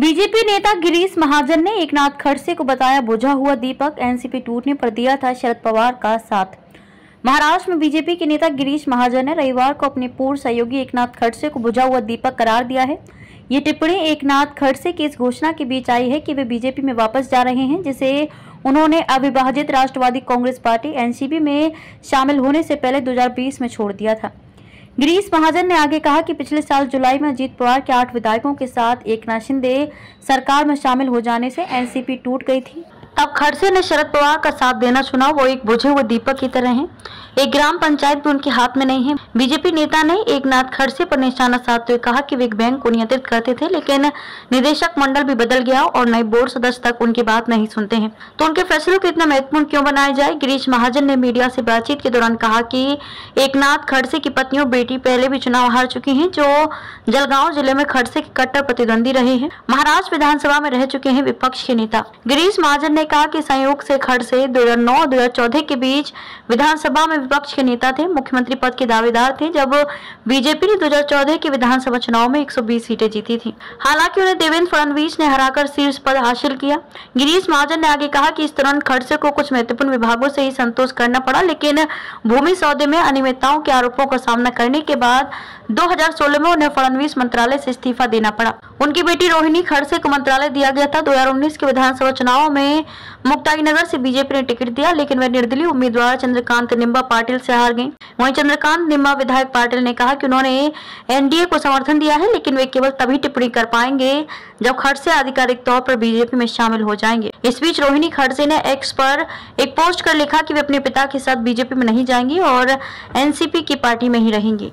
BJP नेता गिरीश महाजन ने एकनाथ खड़से को बताया बुझा हुआ दीपक। एनसीपी टूटने पर दिया था शरद पवार का साथ। महाराष्ट्र में बीजेपी के नेता गिरीश महाजन ने रविवार को अपने पूर्व सहयोगी एकनाथ खड़से को बुझा हुआ दीपक करार दिया है। ये टिप्पणी एकनाथ खड़से की इस घोषणा के बीच आई है कि वे बीजेपी में वापस जा रहे हैं, जिसे उन्होंने अविभाजित राष्ट्रवादी कांग्रेस पार्टी एनसीपी में शामिल होने से पहले 2020 में छोड़ दिया था। गिरीश महाजन ने आगे कहा कि पिछले साल जुलाई में अजीत पवार के 8 विधायकों के साथ एकनाथ शिंदे सरकार में शामिल हो जाने से एनसीपी टूट गई थी। तब खड़से ने शरद पवार का साथ देना चुना। वो एक बुझे हुए दीपक की तरह हैं। एक ग्राम पंचायत भी उनके हाथ में नहीं है। बीजेपी नेता ने एकनाथ खड़से पर निशाना साधते हुए कहा कि वे एक बैंक को नियंत्रित करते थे, लेकिन निदेशक मंडल भी बदल गया और नए बोर्ड सदस्य तक उनकी बात नहीं सुनते हैं, तो उनके फैसलों को इतना महत्वपूर्ण क्यों बनाया जाए। गिरीश महाजन ने मीडिया से बातचीत के दौरान कहा कि एकनाथ खड़से की पत्नी और बेटी पहले भी चुनाव हार चुकी है, जो जलगांव जिले में खड़से के कट्टर प्रतिद्वंदी रहे हैं। महाराष्ट्र विधानसभा में रह चुके हैं विपक्ष के नेता। गिरीश महाजन ने कहा कि संयोग से खड़से 2009-2014 के बीच विधानसभा में विपक्ष के नेता थे, मुख्यमंत्री पद के दावेदार थे, जब बीजेपी ने 2014 के विधानसभा चुनाव में 120 सीटें जीती थी। हालांकि उन्हें देवेंद्र फडणवीस ने हराकर शीर्ष पद हासिल किया। गिरीश महाजन ने आगे कहा कि इस दौरान खड़से को कुछ महत्वपूर्ण विभागों से ही संतोष करना पड़ा, लेकिन भूमि सौदे में अनियमितताओं के आरोपों का सामना करने के बाद 2016 में उन्हें फडणवीस मंत्रालय से इस्तीफा देना पड़ा। उनकी बेटी रोहिणी खड़से को मंत्रालय दिया गया था। 2019 के विधानसभा चुनाव में मुक्ताईनगर से बीजेपी ने टिकट दिया, लेकिन वे निर्दलीय उम्मीदवार चंद्रकांत निम्बा पाटिल से हार गईं। वहीं चंद्रकांत निम्बा विधायक पाटिल ने कहा कि उन्होंने एनडीए को समर्थन दिया है, लेकिन वे केवल तभी टिप्पणी कर पाएंगे जब खड़से आधिकारिक तौर पर बीजेपी में शामिल हो जाएंगे। इस बीच रोहिणी खड़से ने एक्स पर एक पोस्ट कर लिखा कि वे अपने पिता के साथ बीजेपी में नहीं जाएंगी और एनसीपी की पार्टी में ही रहेंगी।